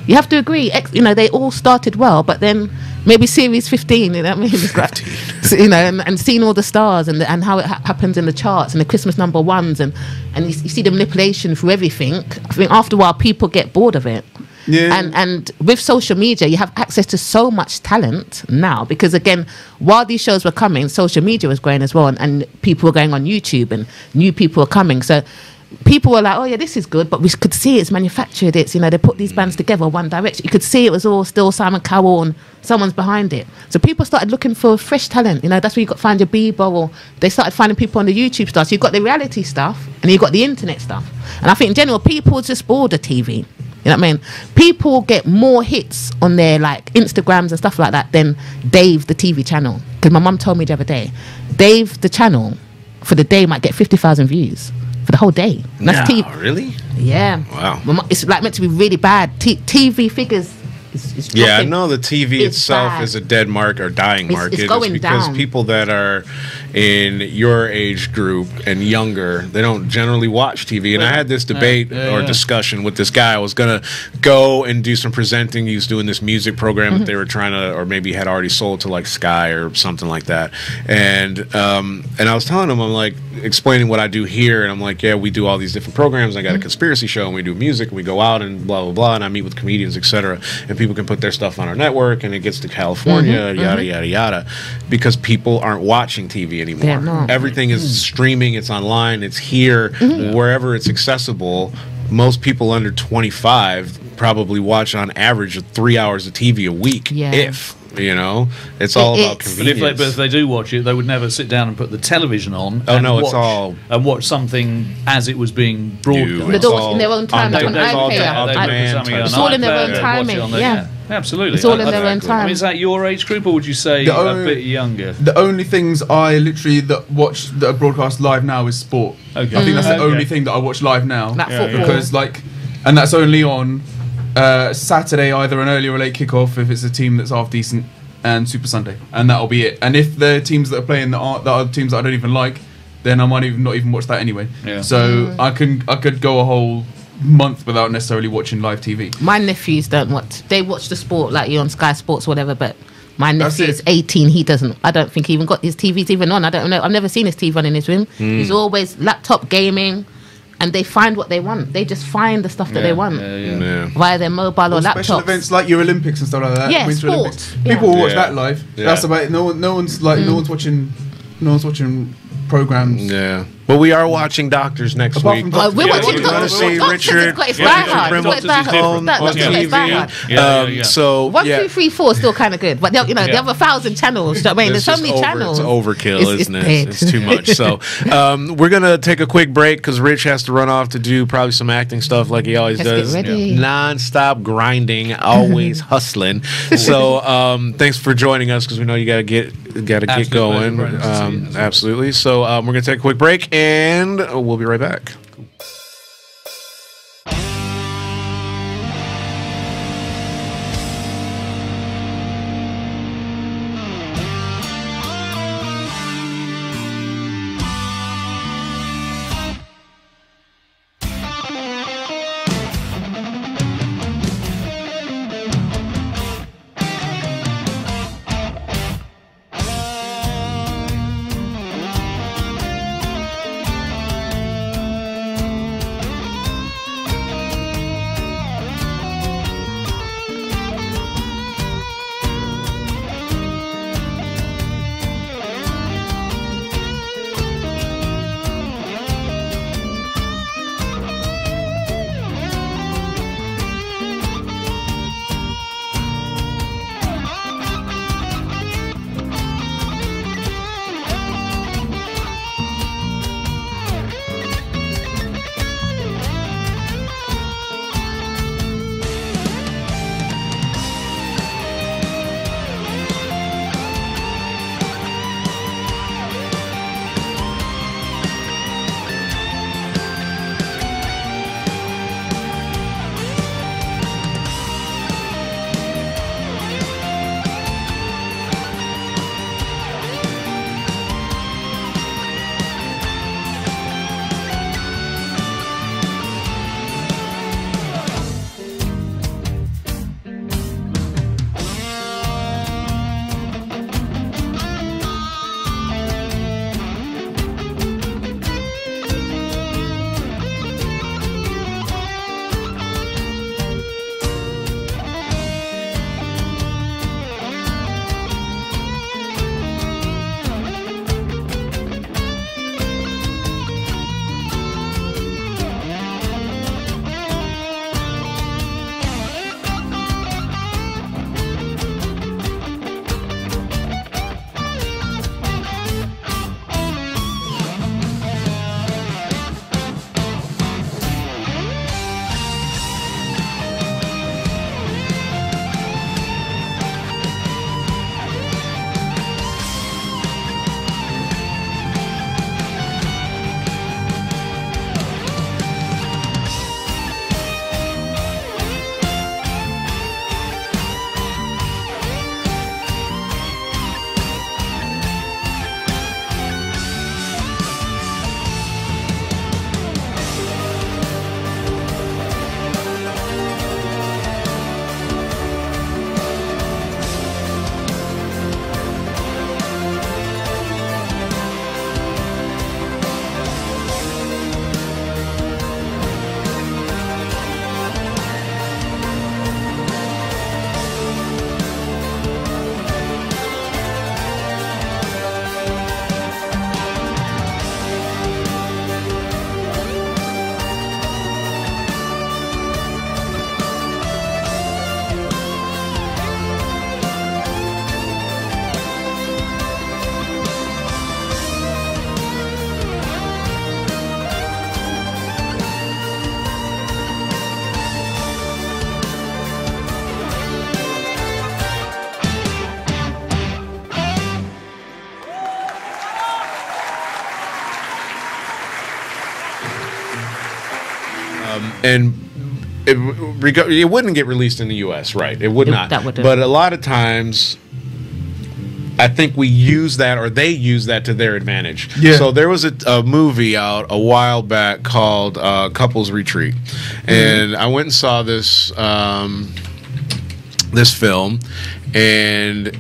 You have to agree, they all started well, but then maybe series 15, you know what I mean? It's like, so, and seeing all the stars and how it happens in the charts and the Christmas number ones and you see the manipulation through everything. I think after a while people get bored of it. Yeah. And with social media, you have access to so much talent now, because again, while these shows were coming, social media was growing as well, and people were going on YouTube and new people were coming. So people were like, oh yeah, this is good, but we could see it's manufactured. It's, you know, they put these bands together one direction. You could see it was all still Simon Cowell and someone's behind it. So people started looking for fresh talent. You know, that's where you got to find your Bieber, or they started finding people on the YouTube stuff. So you've got the reality stuff and you've got the internet stuff. And I think in general, people just bored of TV. You know what I mean? People get more hits on their like Instagrams and stuff like that than Dave, the TV channel. Because my mum told me the other day, Dave, the channel, for the day might get 50,000 views for the whole day. And that's TV. Really? Yeah. Wow. It's like meant to be really bad. TV figures. Is yeah, I know the TV itself bad. is a dead mark or dying market. It's going because down. People that are in your age group and younger, they don't generally watch TV. And I had this debate or discussion with this guy. I was going to go and do some presenting. He was doing this music program that they were trying to, or maybe had already sold to like Sky or something like that. And I was telling him, I'm like, explaining what I do here, and I'm like, yeah, we do all these different programs. I got a conspiracy show, and we do music, and we go out and blah blah blah, and I meet with comedians, etc. And people can put their stuff on our network, and it gets to California, yada yada yada, because people aren't watching TV anymore. Everything is streaming, it's online, it's here, wherever it's accessible. Most people under 25 probably watch on average 3 hours of TV a week, if. You know, it's all about convenience. But if they do watch it, they would never sit down and put the television on. And watch something as it was being broadcast. They do it in their own time, like on iPlayer. It's all in their own timing. Yeah, absolutely. It's all in their own time. I mean, is that your age group, or would you say a bit younger? The only things I literally watch that are broadcast live now is sport. Okay. I think that's the only thing that I watch live now. That football. Because and that's only on Saturday, either an early or late kickoff if it's a team that's half decent, and Super Sunday, and that'll be it. And if the teams that are playing that are teams that I don't even like, then I might not even watch that anyway. Yeah. So I could go a whole month without necessarily watching live TV. My nephews don't watch. They watch the sport like you on Sky Sports or whatever, but my nephew is 18. He doesn't. I don't think he even got his TVs even on. I don't know. I've never seen his TV on in his room. He's always laptop gaming. And they find what they want. They just find the stuff that they want via their mobile or laptops. Special events like your Olympics and stuff like that. Yeah, Winter sport. Olympics. People will watch that live. Yeah. That's about it. No one's watching programs. Yeah. Well, we are watching Doctors next week. We're watching Doctors. See Richard on TV. So 1, 2, 3, 4 is still kind of good, but they have 1,000 channels. I mean, there's so many channels. It's overkill, isn't it? It's too much. So we're gonna take a quick break because Rich has to run off to do probably some acting stuff like he always does. Non-stop grinding, always hustling. So thanks for joining us because we know you gotta get going. Absolutely. So we're gonna take a quick break. And we'll be right back. it wouldn't get released in the U.S., right? It would not. But a lot of times, I think we use that, or they use that to their advantage. Yeah. So there was a movie out a while back called Couples Retreat, and I went and saw this this film, and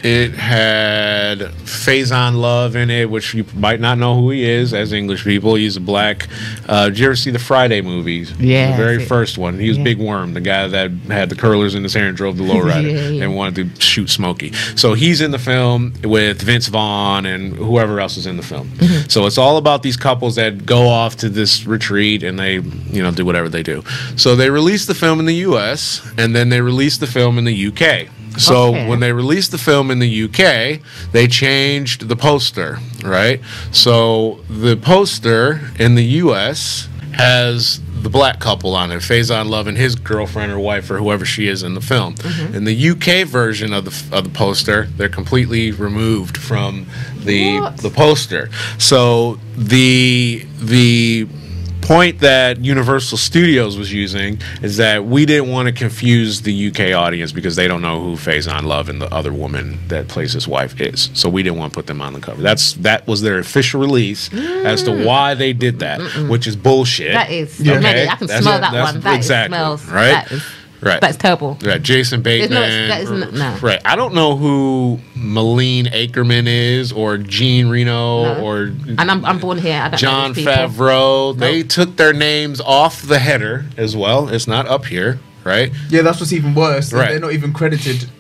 it had Faison Love in it, which you might not know who he is as English people. He's a black. Did you ever see the Friday movies? Yeah. The very first one. He was Big Worm, the guy that had the curlers in his hair and drove the lowrider and wanted to shoot Smokey. So he's in the film with Vince Vaughn and whoever else is in the film. So it's all about these couples that go off to this retreat and they, do whatever they do. So they released the film in the U.S. and then they released the film in the U.K. So when they released the film in the UK, they changed the poster, right? So the poster in the US has the black couple on it, Faison Love and his girlfriend or wife or whoever she is in the film. In the UK version of the poster, they're completely removed from the poster. So the point that Universal Studios was using is that we didn't want to confuse the UK audience because they don't know who Faison Love and the other woman that plays his wife is. So we didn't want to put them on the cover. That was their official release as to why they did that, which is bullshit. That is. Okay? I can smell that one. That exactly, smells. Right? That is, right. That's terrible. Right. Jason Bateman. No. Right. I don't know who Malene Ackerman is, or Jean Reno, or and I'm born here. I don't John know these people. Favreau. Nope. They took their names off the header as well. It's not up here, right? Yeah, that's what's even worse. Right. They're not even credited.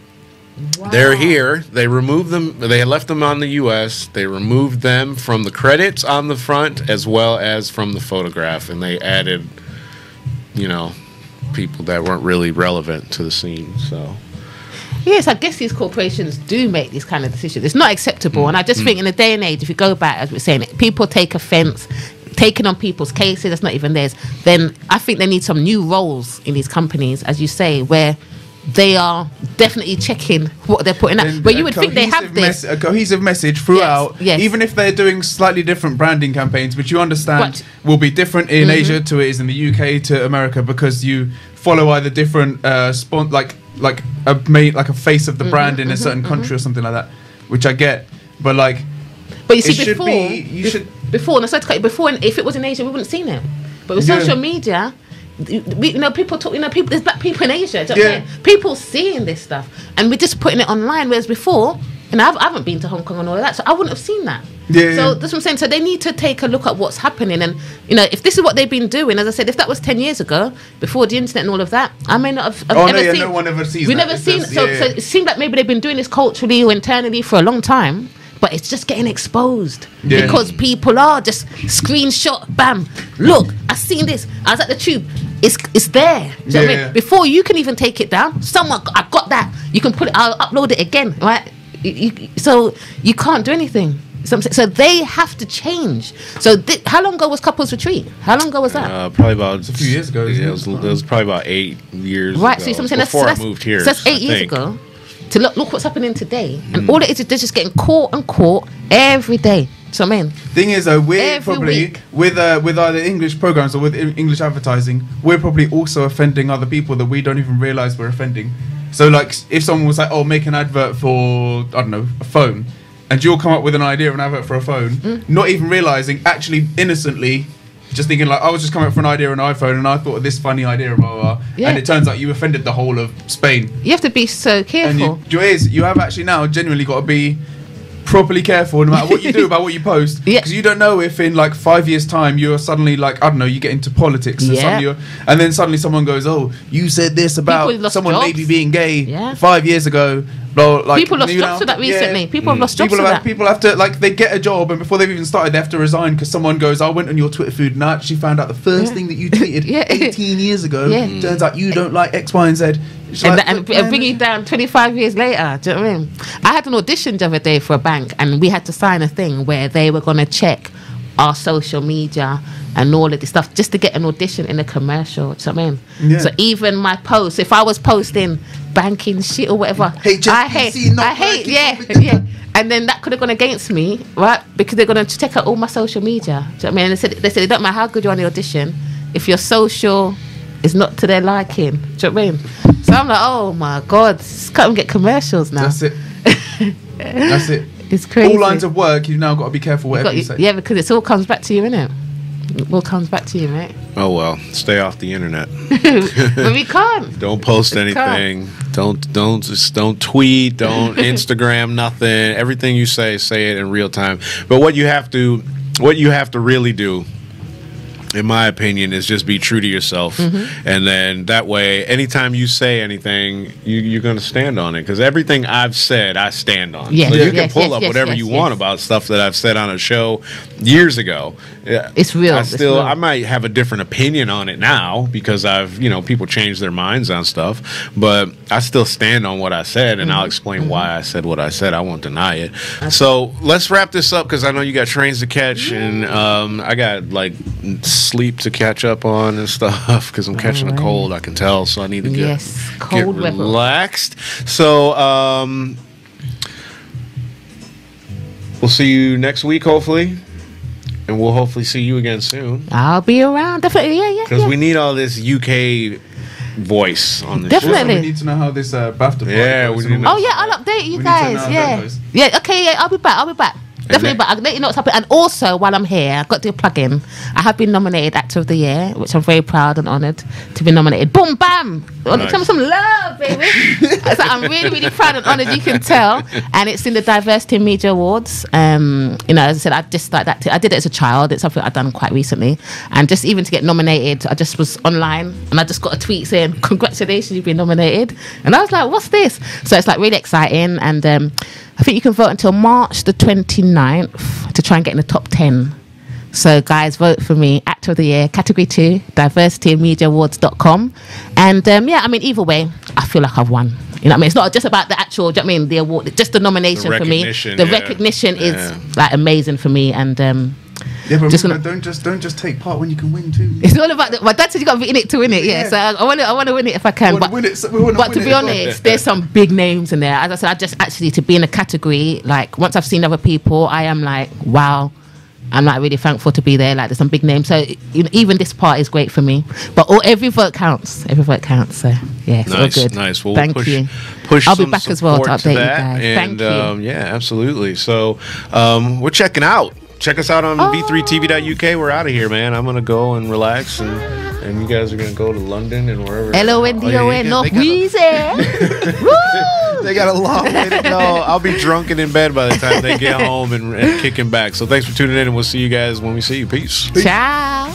Wow. They're here. They removed them. They had left them on the U.S. They removed them from the credits on the front as well as from the photograph, and they added, people that weren't really relevant to the scene. So yes, I guess these corporations do make these kind of decisions. It's not acceptable, and I just think in a day and age, if you go back, as we're saying, people take offence, taking on people's cases that's not even theirs. Then I think they need some new roles in these companies, as you say, where they are definitely checking what they're putting out. But you would think they have this a cohesive message throughout, yes. Even if they're doing slightly different branding campaigns, which you understand will be different in Asia to it is in the UK to America, because you follow either different like a face of the brand in a certain country or something like that, which I get. But you see, before, if it was in Asia, we wouldn't have seen it. But with social media, people talk. There's black people in Asia. Do you know what I mean? People seeing this stuff, and we're just putting it online. Whereas before, I haven't been to Hong Kong and all of that, so I wouldn't have seen that. So that's what I'm saying. So they need to take a look at what's happening, and if this is what they've been doing, as I said, if that was 10 years ago, before the internet and all of that, I may not have ever seen. No one ever sees. We've never seen. So it seemed like maybe they've been doing this culturally or internally for a long time. But it's just getting exposed because people are just screenshot, bam, look, I've seen this. I was at the tube. It's there. Do you know what I mean? Before you can even take it down, I got that. You can put it. I'll upload it again, right? So you can't do anything. So they have to change. So how long ago was Couples Retreat? How long ago was that? Probably about a few years ago. Yeah, it was probably about 8 years. Right. Ago. So before I moved here. So that's 8 years ago. To look what's happening today, and all it is they're just getting caught every day. So I mean, thing is, we're probably with either English programs or with English advertising, we're probably also offending other people that we don't even realize we're offending. So if someone was like, "Oh, make an advert for I don't know a phone," and you'll come up with an idea of an advert for a phone, not even realizing, actually innocently. Just thinking I was just coming up for an idea on an iPhone and I thought of this funny idea, blah, blah, blah. And it turns out you offended the whole of Spain. You have to be so careful. And you have actually now genuinely got to be properly careful no matter what you do about what you post, because you don't know if in 5 years time you're suddenly I don't know, you get into politics and then suddenly someone goes, oh, you said this about someone maybe being gay 5 years ago. People lost jobs for that recently. People have lost jobs for that. People have to they get a job and before they've even started they have to resign because someone goes, I went on your Twitter feed and I actually found out the first thing that you tweeted 18 years ago turns out you don't like X, Y and Z. And bring you down 25 years later. Do you know what I mean? I had an audition the other day for a bank and we had to sign a thing where they were going to check our social media and all of this stuff just to get an audition in a commercial. Do you know what I mean? So even my posts, if I was posting banking shit or whatever, I hate, and then that could have gone against me, right? Because they're going to check out all my social media. Do you know what I mean? And they said it don't matter how good you're on the audition, if your social is not to their liking. Do you know what I mean? So I'm like, oh my God, just can't even get commercials now. That's it. That's it. It's crazy. All lines of work, you've now got to be careful whatever you say. Yeah, because it all comes back to you, innit? It all comes back to you, mate. Oh well, stay off the internet. But we can't. Don't post anything. Don't tweet. Don't Instagram nothing. Everything you say it in real time. But what you have to really do, in my opinion, is just be true to yourself. And then that way, anytime you say anything, you're going to stand on it. Because everything I've said, I stand on. Yes. So you can pull up whatever you want about stuff that I've said on a show years ago. It's real. I might have a different opinion on it now because people change their minds on stuff. But I still stand on what I said, and I'll explain why I said what I said. I won't deny it. So let's wrap this up because I know you got trains to catch, and I got sleep to catch up on and stuff because I'm catching a cold, I can tell, so I need to get relaxed. So we'll see you next week, hopefully, and we'll hopefully see you again soon. I'll be around, definitely. Yeah, because we need all this UK voice on the show. Definitely. We need to know how this BAFTA goes. I'll update you guys. Yeah, okay, I'll be back. Definitely, but I'll let you know what's happening. And also, while I'm here, I've got to do a plug-in. I have been nominated Actor of the Year, which I'm very proud and honoured to be nominated. Boom, bam! Nice. Some love, baby. So I'm really, really proud and honoured, you can tell. And it's in the Diversity in Media Awards. As I said, I just started that. I did it as a child. It's something I've done quite recently. And just even to get nominated, I just was online and I just got a tweet saying, congratulations, you've been nominated. And I was like, what's this? So it's really exciting. And I think you can vote until March the 29th to try and get in the top 10. So, guys, vote for me. Actor of the Year, Category 2, diversityandmediaawards.com. And, either way, I feel like I've won. You know what I mean? It's not just about the actual, the award, just the nomination for me. The recognition is, amazing for me. And, but don't just take part when you can win too. It's all about my dad said you got to be in it to win it. Yeah, so I want to win it if I can. But to be honest, there's some big names in there. As I said, I just actually to be in a category once I've seen other people, I am wow. I'm really thankful to be there. There's some big names. So even this part is great for me. But every vote counts. Every vote counts. So yeah, it's all good. Nice. Well, thank you. I'll be back as well to update you guys. And, thank you. Yeah, absolutely. So we're checking out. Check us out on v3tv.uk. We're out of here, man. I'm going to go and relax, and you guys are going to go to London and wherever. LONDON, North Wheezy. They got a long way to go. I'll be drunk and in bed by the time they get home and kicking back. So thanks for tuning in, and we'll see you guys when we see you. Peace. Ciao.